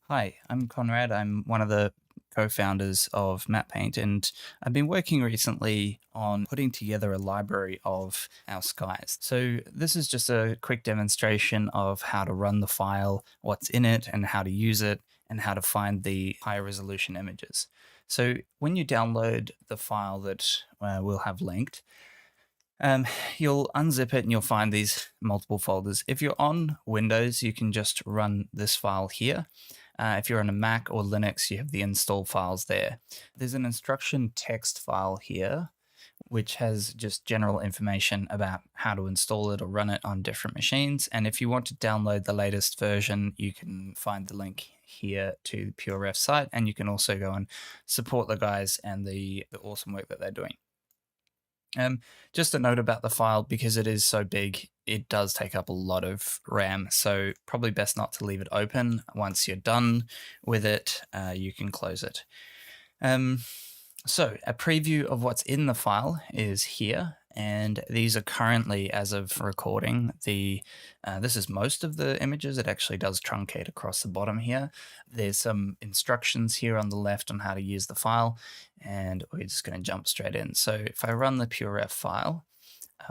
Hi, I'm Conrad. I'm one of the co-founders of MattePaint, and I've been working recently on putting together a library of our skies. So this is just a quick demonstration of how to run the file, what's in it, and how to use it, and how to find the higher resolution images. So when you download the file that we'll have linked, um, you'll unzip it and you'll find these multiple folders. If you're on Windows, you can just run this file here. If you're on a Mac or Linux, you have the install files there. There's an instruction text file here, which has just general information about how to install it or run it on different machines. And if you want to download the latest version, you can find the link here to the PureRef site, and you can also go and support the guys and the awesome work that they're doing. Just a note about the file, because it is so big, it does take up a lot of RAM, so probably best not to leave it open. Once you're done with it, you can close it. So a preview of what's in the file is here, and these are currently, as of recording, this is most of the images. It actually does truncate across the bottom here. There's some instructions here on the left on how to use the file, and we're just going to jump straight in. So if I run the PureRef file,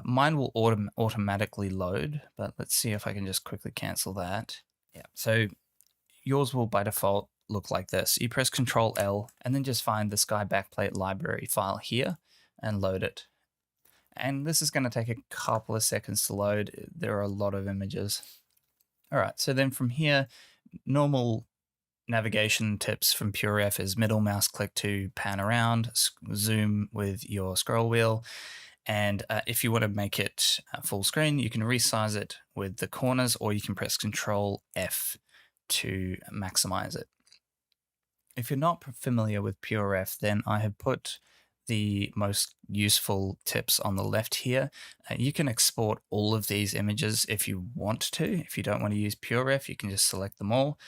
mine will automatically load, but let's see if I can just quickly cancel that. Yeah, so yours will by default look like this. You press Control L and then just find the Sky Backplate library file here and load it. And this is going to take a couple of seconds to load. There are a lot of images. All right, so then from here, normal navigation tips from PureRef is middle mouse click to pan around, zoom with your scroll wheel. And if you want to make it full screen, you can resize it with the corners, or you can press Control F to maximize it. If you're not familiar with PureRef, then I have put the most useful tips on the left here. You can export all of these images if you want to. If you don't want to use PureRef, you can just select them all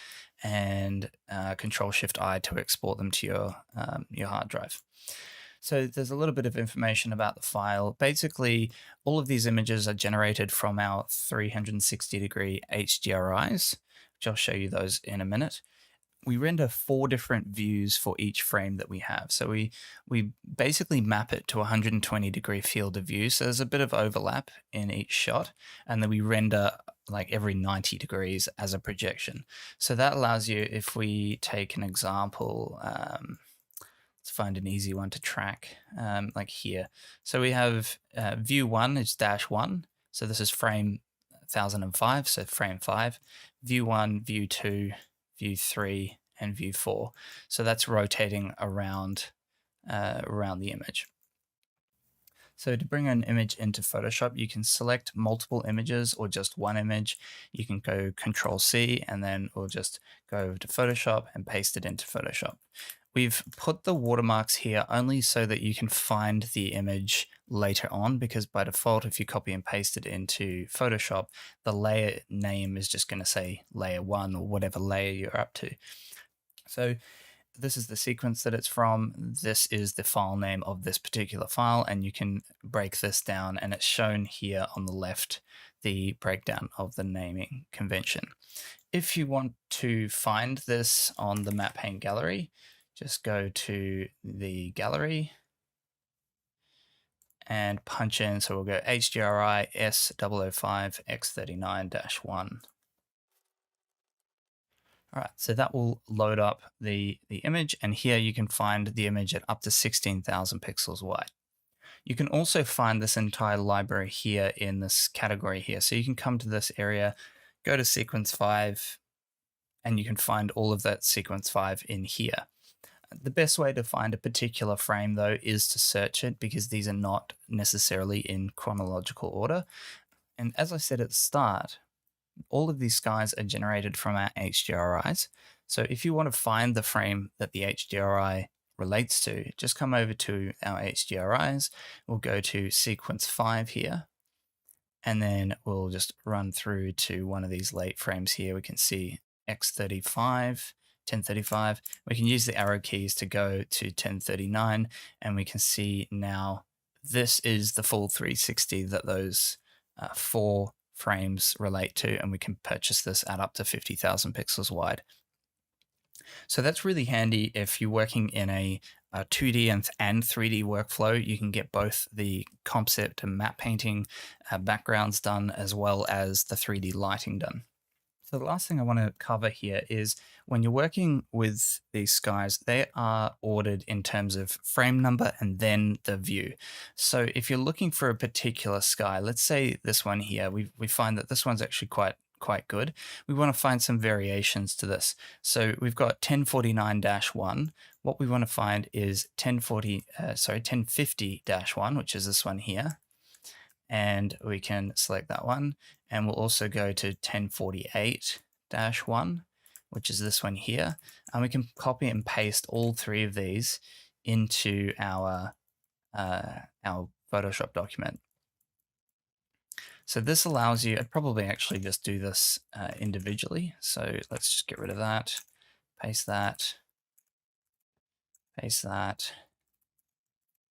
and Control-Shift-I to export them to your hard drive. So there's a little bit of information about the file. Basically, all of these images are generated from our 360-degree HDRIs, which I'll show you those in a minute. We render 4 different views for each frame that we have. So we basically map it to a 120-degree field of view. So there's a bit of overlap in each shot, and then we render like every 90 degrees as a projection. So that allows you, if we take an example, let's find an easy one to track, like here. So we have view 1 is -1. So this is frame 1005, so frame 5. View 1, view 2, view 3, and view 4. So that's rotating around the image. So to bring an image into Photoshop, you can select multiple images or just one image. You can go Control C, and then we'll just go over to Photoshop and paste it into Photoshop. We've put the watermarks here only so that you can find the image later on, because by default, if you copy and paste it into Photoshop, the layer name is just going to say layer 1 or whatever layer you're up to. So this is the sequence that it's from. This is the file name of this particular file, and you can break this down, and it's shown here on the left, the breakdown of the naming convention. If you want to find this on the MattePaint gallery, just go to the gallery and punch in. So we'll go HDRI S005 X39-1. All right, so that will load up the image, and here you can find the image at up to 16,000 pixels wide. You can also find this entire library here in this category here. So you can come to this area, go to sequence 5, and you can find all of that sequence 5 in here. The best way to find a particular frame, though, is to search it, because these are not necessarily in chronological order. And as I said at the start, all of these skies are generated from our HDRIs. So if you want to find the frame that the HDRI relates to, just come over to our HDRIs. We'll go to sequence 5 here, and then we'll just run through to one of these late frames here. We can see X35, 1035. We can use the arrow keys to go to 1039, and we can see now this is the full 360 that those 4 frames relate to, and we can purchase this at up to 50,000 pixels wide. So that's really handy if you're working in a 2D and 3D workflow. You can get both the concept and matte painting backgrounds done as well as the 3D lighting done. So the last thing I want to cover here is when you're working with these skies, they are ordered in terms of frame number and then the view. So if you're looking for a particular sky, let's say this one here, we find that this one's actually quite good. We want to find some variations to this. So we've got 1049-1. What we want to find is 1050-1, which is this one here, and we can select that one, and we'll also go to 1048-1, which is this one here, and we can copy and paste all three of these into our Photoshop document. So this allows you, I'd probably actually just do this individually. So let's just get rid of that, paste that, paste that,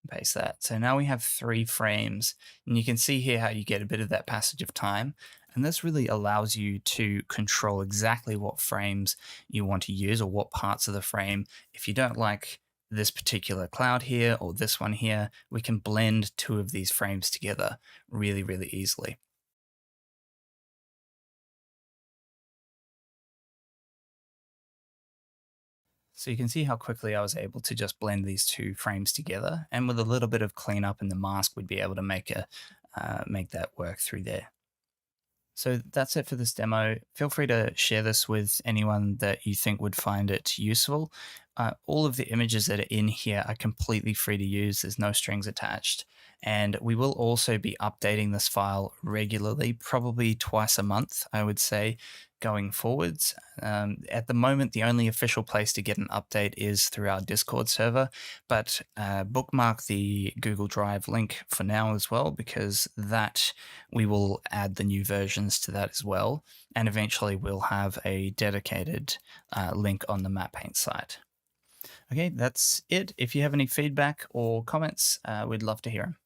paste that. So now we have 3 frames, and you can see here how you get a bit of that passage of time. And this really allows you to control exactly what frames you want to use or what parts of the frame. If you don't like this particular cloud here or this one here, we can blend 2 of these frames together really, really easily. So you can see how quickly I was able to just blend these 2 frames together, and with a little bit of cleanup in the mask, we'd be able to make that work through there. So that's it for this demo. Feel free to share this with anyone that you think would find it useful. All of the images that are in here are completely free to use. There's no strings attached. And we will also be updating this file regularly, probably twice a month, I would say, going forwards. At the moment, the only official place to get an update is through our Discord server, but bookmark the Google Drive link for now as well, because that we will add the new versions to that as well. And eventually we'll have a dedicated link on the MattePaint site. Okay, that's it. If you have any feedback or comments, we'd love to hear them.